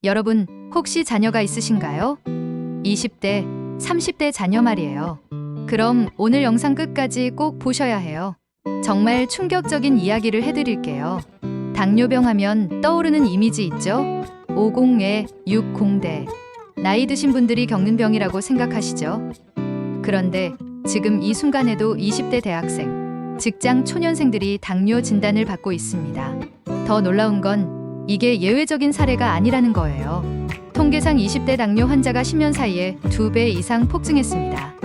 여러분, 혹시 자녀가 있으신가요? 20대, 30대 자녀 말이에요. 그럼 오늘 영상 끝까지 꼭 보셔야 해요. 정말 충격적인 이야기를 해드릴게요. 당뇨병 하면 떠오르는 이미지 있죠? 50에 60대. 나이 드신 분들이 겪는 병이라고 생각하시죠? 그런데 지금 이 순간에도 20대 대학생, 직장 초년생들이 당뇨 진단을 받고 있습니다. 더 놀라운 건 이게 예외적인 사례가 아니라는 거예요. 통계상 20대 당뇨 환자가 10년 사이에 2배 이상 폭증했습니다.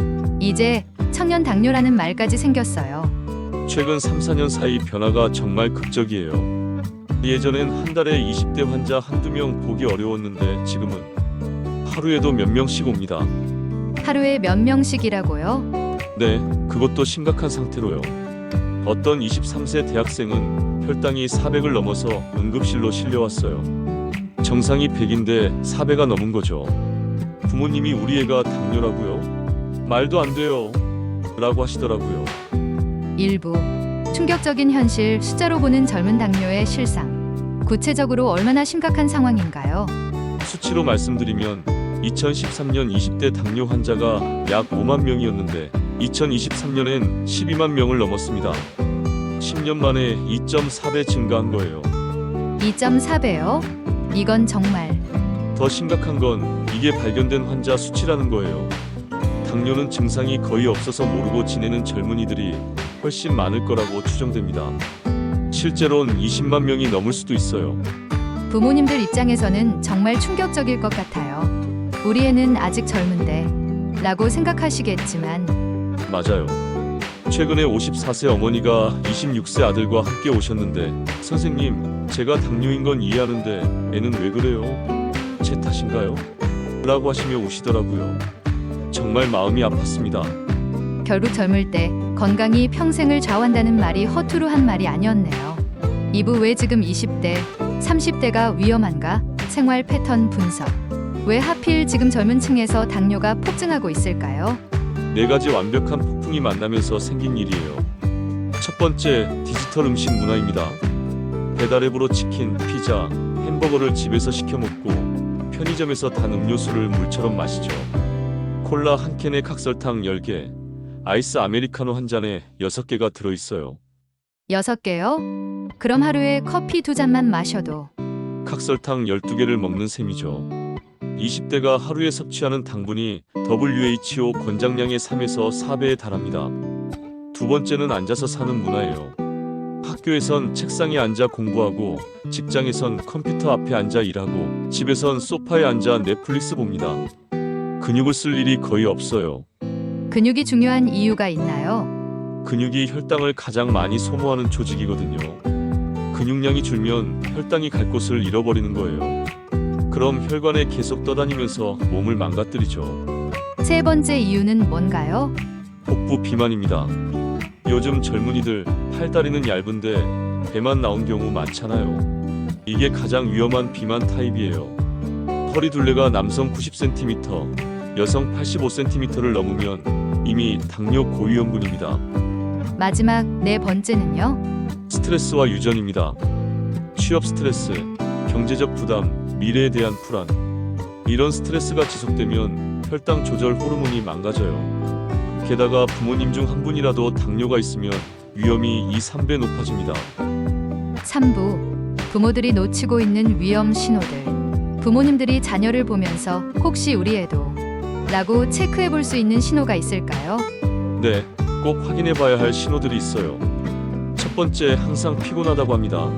이제 청년 당뇨라는 말까지 생겼어요. 최근 3, 4년 사이 변화가 정말 극적이에요. 예전엔 한 달에 20대 환자 한두 명 보기 어려웠는데 지금은 하루에도 몇 명씩 옵니다. 하루에 몇 명씩이라고요? 네, 그것도 심각한 상태로요. 어떤 23세 대학생은 혈당이 400을 넘어서 응급실로 실려왔어요. 정상이 100인데 4배가 넘은 거죠. 부모님이 우리 애가 당뇨라고요? 말도 안 돼요. 라고 하시더라고요. 일부 충격적인 현실 숫자로 보는 젊은 당뇨의 실상. 구체적으로 얼마나 심각한 상황인가요? 수치로 말씀드리면 2013년 20대 당뇨 환자가 약 5만 명이었는데 2023년엔 12만 명을 넘었습니다. 10년 만에 2.4배 증가한 거예요. 2.4배요? 이건 정말. 더 심각한 건 이게 발견된 환자 수치라는 거예요. 당뇨는 증상이 거의 없어서 모르고 지내는 젊은이들이 훨씬 많을 거라고 추정됩니다. 실제론 20만 명이 넘을 수도 있어요. 부모님들 입장에서는 정말 충격적일 것 같아요. 우리 애는 아직 젊은데 라고 생각하시겠지만 맞아요. 최근에 54세 어머니가 26세 아들과 함께 오셨는데 선생님, 제가 당뇨인 건 이해하는데 애는 왜 그래요? 제 탓인가요? 라고 하시며 우시더라고요. 정말 마음이 아팠습니다. 결국 젊을 때 건강이 평생을 좌우한다는 말이 허투루 한 말이 아니었네요. 이부 왜 지금 20대, 30대가 위험한가? 생활 패턴 분석. 왜 하필 지금 젊은 층에서 당뇨가 폭증하고 있을까요? 4가지 완벽한 폭풍이 만나면서 생긴 일이에요. 첫 번째, 디지털 음식 문화입니다. 배달앱으로 치킨, 피자, 햄버거를 집에서 시켜 먹고 편의점에서 단 음료수를 물처럼 마시죠. 콜라 한 캔에 각설탕 10개, 아이스 아메리카노 한 잔에 6개가 들어있어요. 6개요? 그럼 하루에 커피 2잔만 마셔도 각설탕 12개를 먹는 셈이죠. 20대가 하루에 섭취하는 당분이 WHO 권장량의 3에서 4배에 달합니다. 두 번째는 앉아서 사는 문화예요. 학교에선 책상에 앉아 공부하고, 직장에선 컴퓨터 앞에 앉아 일하고, 집에선 소파에 앉아 넷플릭스 봅니다. 근육을 쓸 일이 거의 없어요. 근육이 중요한 이유가 있나요? 근육이 혈당을 가장 많이 소모하는 조직이거든요. 근육량이 줄면 혈당이 갈 곳을 잃어버리는 거예요. 그럼 혈관에 계속 떠다니면서 몸을 망가뜨리죠. 세 번째 이유는 뭔가요? 복부 비만입니다. 요즘 젊은이들 팔다리는 얇은데 배만 나온 경우 많잖아요. 이게 가장 위험한 비만 타입이에요. 허리 둘레가 남성 90cm, 여성 85cm를 넘으면 이미 당뇨 고위험군입니다. 마지막 네 번째는요? 스트레스와 유전입니다. 취업 스트레스, 경제적 부담, 미래에 대한 불안. 이런 스트레스가 지속되면 혈당 조절 호르몬이 망가져요. 게다가 부모님 중 한 분이라도 당뇨가 있으면 위험이 2~3배 높아집니다. 3부 부모들이 놓치고 있는 위험 신호들. 부모님들이 자녀를 보면서 혹시 우리 애도 라고 체크해 볼 수 있는 신호가 있을까요? 네, 꼭 확인해 봐야 할 신호들이 있어요. 첫 번째, 항상 피곤하다고 합니다.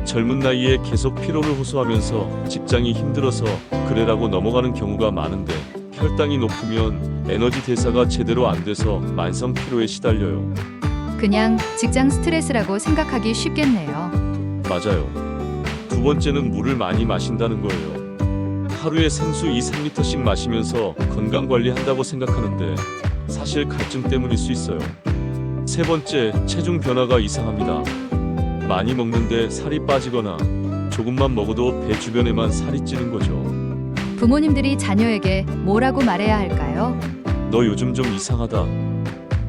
젊은 나이에 계속 피로를 호소하면서 직장이 힘들어서 그래라고 넘어가는 경우가 많은데 혈당이 높으면 에너지 대사가 제대로 안 돼서 만성 피로에 시달려요. 그냥 직장 스트레스라고 생각하기 쉽겠네요. 맞아요. 두 번째는 물을 많이 마신다는 거예요. 하루에 생수 2~3리터씩 마시면서 건강관리 한다고 생각하는데 사실 갈증 때문일 수 있어요. 세 번째, 체중 변화가 이상합니다. 많이 먹는데 살이 빠지거나 조금만 먹어도 배 주변에만 살이 찌는 거죠. 부모님들이 자녀에게 뭐라고 말해야 할까요? 너 요즘 좀 이상하다.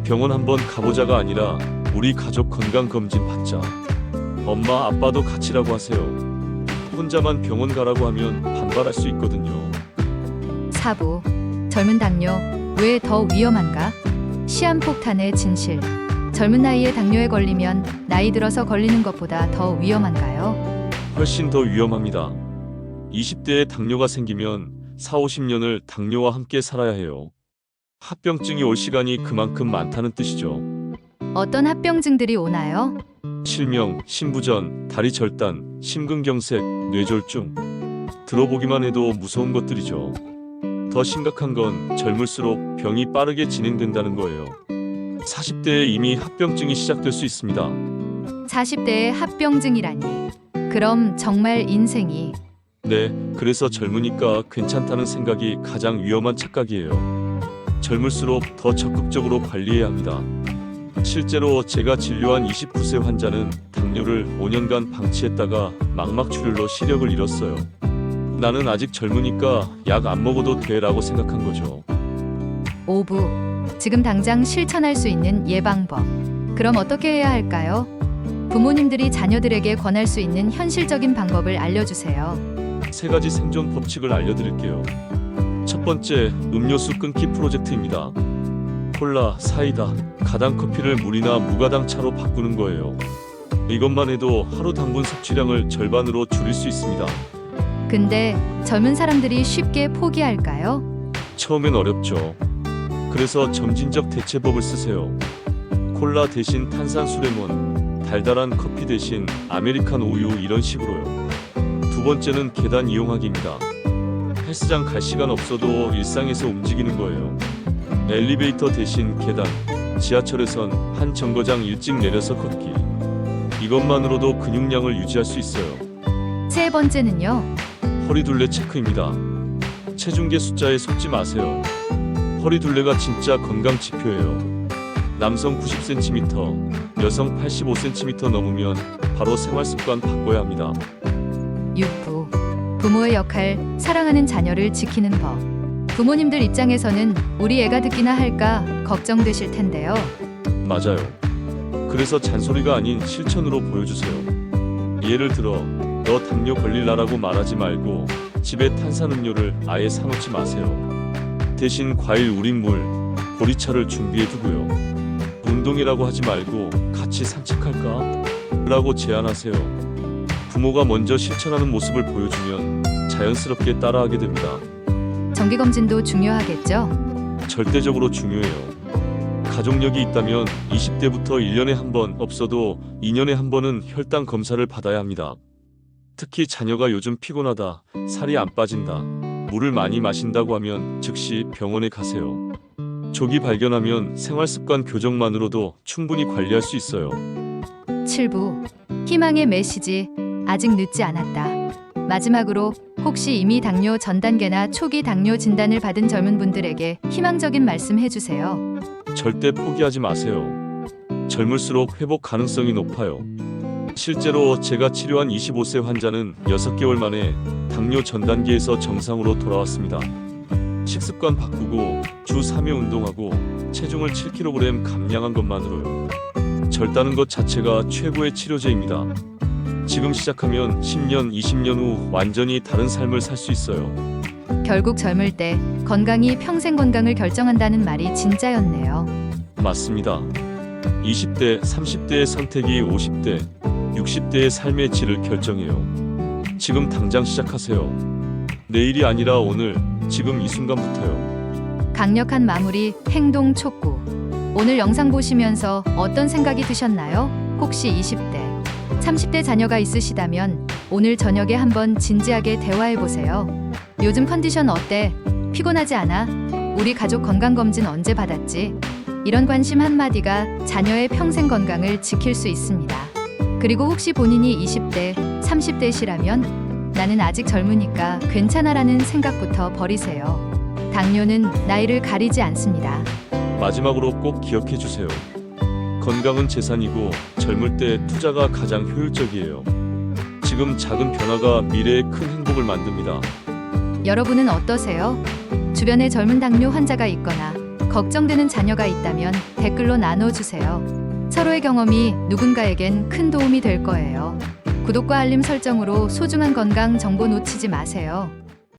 병원 한번 가보자가 아니라 우리 가족 건강검진 받자. 엄마 아빠도 같이라고 하세요. 혼자만 병원 가라고 하면 반발할 수 있거든요. 사부, 젊은 당뇨, 왜 더 위험한가? 시한폭탄의 진실. 젊은 나이에 당뇨에 걸리면 나이 들어서 걸리는 것보다 더 위험한가요? 훨씬 더 위험합니다. 20대에 당뇨가 생기면 4, 50년을 당뇨와 함께 살아야 해요. 합병증이 올 시간이 그만큼 많다는 뜻이죠. 어떤 합병증들이 오나요? 실명, 심부전, 다리 절단, 심근경색, 뇌졸중. 들어보기만 해도 무서운 것들이죠. 더 심각한 건 젊을수록 병이 빠르게 진행된다는 거예요. 40대에 이미 합병증이 시작될 수 있습니다. 40대의 합병증이라니. 그럼 정말 인생이. 네, 그래서 젊으니까 괜찮다는 생각이 가장 위험한 착각이에요. 젊을수록 더 적극적으로 관리해야 합니다. 실제로 제가 진료한 29세 환자는 당뇨를 5년간 방치했다가 망막출혈로 시력을 잃었어요. 나는 아직 젊으니까 약 안 먹어도 돼라고 생각한 거죠. 5부. 지금 당장 실천할 수 있는 예방법. 그럼 어떻게 해야 할까요? 부모님들이 자녀들에게 권할 수 있는 현실적인 방법을 알려주세요. 3가지 생존 법칙을 알려드릴게요. 첫 번째, 음료수 끊기 프로젝트입니다. 콜라, 사이다, 가당 커피를 물이나 무가당 차로 바꾸는 거예요. 이것만 해도 하루 당분 섭취량을 절반으로 줄일 수 있습니다. 근데 젊은 사람들이 쉽게 포기할까요? 처음엔 어렵죠. 그래서 점진적 대체법을 쓰세요. 콜라 대신 탄산수 레몬, 달달한 커피 대신 아메리칸 우유 이런 식으로요. 두 번째는 계단 이용하기입니다. 헬스장 갈 시간 없어도 일상에서 움직이는 거예요. 엘리베이터 대신 계단, 지하철에선 한 정거장 일찍 내려서 걷기. 이것만으로도 근육량을 유지할 수 있어요. 세 번째는요? 허리둘레 체크입니다. 체중계 숫자에 속지 마세요. 허리둘레가 진짜 건강 지표예요. 남성 90cm, 여성 85cm 넘으면 바로 생활습관 바꿔야 합니다. 6부. 부모의 역할, 사랑하는 자녀를 지키는 법. 부모님들 입장에서는 우리 애가 듣기나 할까 걱정되실 텐데요. 맞아요. 그래서 잔소리가 아닌 실천으로 보여주세요. 예를 들어 너 당뇨 걸릴라라고 말하지 말고 집에 탄산음료를 아예 사놓지 마세요. 대신 과일 우린 물, 보리차를 준비해두고요. 운동이라고 하지 말고 같이 산책할까? 라고 제안하세요. 부모가 먼저 실천하는 모습을 보여주면 자연스럽게 따라하게 됩니다. 정기검진도 중요하겠죠? 절대적으로 중요해요. 가족력이 있다면 20대부터 1년에 한 번, 없어도 2년에 한 번은 혈당 검사를 받아야 합니다. 특히 자녀가 요즘 피곤하다, 살이 안 빠진다, 물을 많이 마신다고 하면 즉시 병원에 가세요. 조기 발견하면 생활습관 교정만으로도 충분히 관리할 수 있어요. 7부. 희망의 메시지. 아직 늦지 않았다. 마지막으로 혹시 이미 당뇨 전 단계나 초기 당뇨 진단을 받은 젊은 분들에게 희망적인 말씀 해주세요. 절대 포기하지 마세요. 젊을수록 회복 가능성이 높아요. 실제로 제가 치료한 25세 환자는 6개월 만에 당뇨 전 단계에서 정상으로 돌아왔습니다. 식습관 바꾸고 주 3회 운동하고 체중을 7kg 감량한 것만으로요. 절다는 것 자체가 최고의 치료제입니다. 지금 시작하면 10년, 20년 후 완전히 다른 삶을 살 수 있어요. 결국 젊을 때 건강이 평생 건강을 결정한다는 말이 진짜였네요. 맞습니다. 20대, 30대의 선택이 50대, 60대의 삶의 질을 결정해요. 지금 당장 시작하세요. 내일이 아니라 오늘, 지금 이 순간부터요. 강력한 마무리, 행동 촉구. 오늘 영상 보시면서 어떤 생각이 드셨나요? 혹시 20대, 30대 자녀가 있으시다면 오늘 저녁에 한번 진지하게 대화해보세요. 요즘 컨디션 어때? 피곤하지 않아? 우리 가족 건강검진 언제 받았지? 이런 관심 한마디가 자녀의 평생 건강을 지킬 수 있습니다. 그리고 혹시 본인이 20대, 30대시라면 나는 아직 젊으니까 괜찮아라는 생각부터 버리세요. 당뇨는 나이를 가리지 않습니다. 마지막으로 꼭 기억해 주세요. 건강은 재산이고 젊을 때 투자가 가장 효율적이에요. 지금 작은 변화가 미래의 큰 행복을 만듭니다. 여러분은 어떠세요? 주변에 젊은 당뇨 환자가 있거나 걱정되는 자녀가 있다면 댓글로 나눠주세요. 서로의 경험이 누군가에겐 큰 도움이 될 거예요. 구독과 알림 설정으로 소중한 건강 정보 놓치지 마세요.